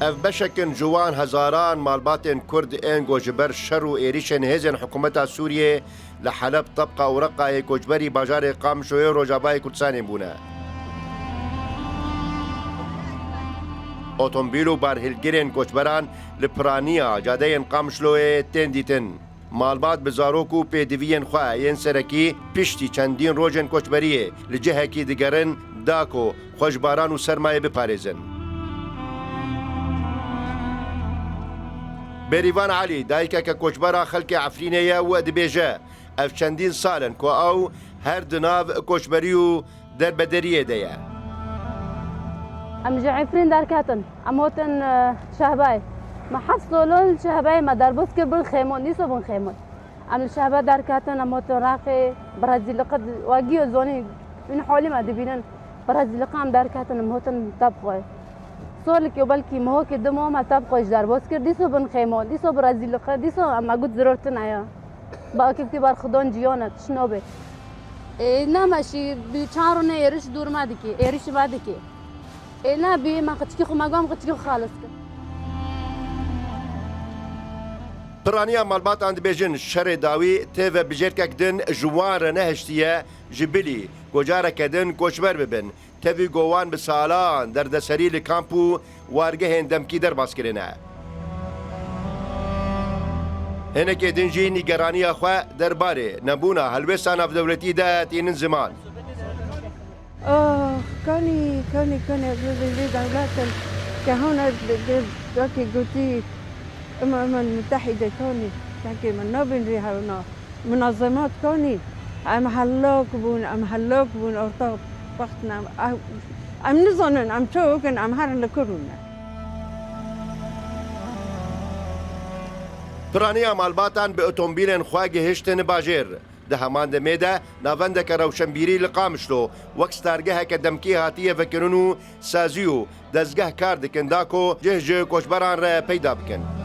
اف بشکن جوان هزاران مالباتن کرد این گوجبر شر و ایریشن هزن حکومت سوریه لحلب طبقه و رقای گوجبری باجار قامشوی روجابای کردستان بونه. اتومبیل و بارهلگرین گوجبران لپرانیا جاده قامشلوی تن دیتن. مالبات بزاروک و پیدوین خواه این سرکی پشتی چندین روژن گوجبریه لجهه کی دیگرن داکو خوشباران و سرمایه بپارێزن. بێریڤان عەلی دایکە کە کۆچبەرە خەڵکی عەفرینەیە و دەبێژە ئەف چەندین ساڵن کۆ ئەو هەر دناو کۆچبەری و دەربەدەریێدەیە. ئەم جە عەفرین دەرکەتن ئەمۆتن شەهبای ما حەفزۆلۆن شەهبای ما دەربوس کرد بن خێمۆن نیسۆ بن خێمۆن ئەم شەهبە دەرکەتن ئەمۆتن ڕاقی بەرەزیلقت واگی و زۆنی من حوالي ما دبينن برازيل قام داركاتن مهوتن تبقى سولك وبلكي مهوك دمو ما تبقى جدار بوسكر ديسو بن خيمو ديسو برازيل قا ديسو اما قد ضرورتنا يا بقى كتير خدون جيونت شنو به نا ماشي بيچارونه يرش دور ما دكي يرش ما دكي نا بي ما قتكي خو ما قام قتكي خالص پرانیا مالبات اند بیجن شر داوی تیو بجرکک دن جوار نهشتیه جبلی گوجاره کدن کوچبر ببن تیوی گوان بسالان در دسری لکامپو وارگه هندمکی در باز کرنه. هنک دنجی نگرانی خواه درباره نبونا هلوستان اف دولتی ده تینن زمان. كاني دولات كهونا دوكي قلتي الأمم المتحدة كوني تحكي من نوبين ريها منظمات كوني عم هلوك بون أرطاق وقتنا عم نظنن عم شوكن عم هرن لكرونا. پرانیا مالباتان به اتومبیلن خواگه هشتن باجر ده همان دمیده ناوندک روشنبیری لقامشلو وقت ستارگه که دمکی هاتیه وکنونو سازیو دزگه کار دکن داکو جه کوچبران را پیدا بکن.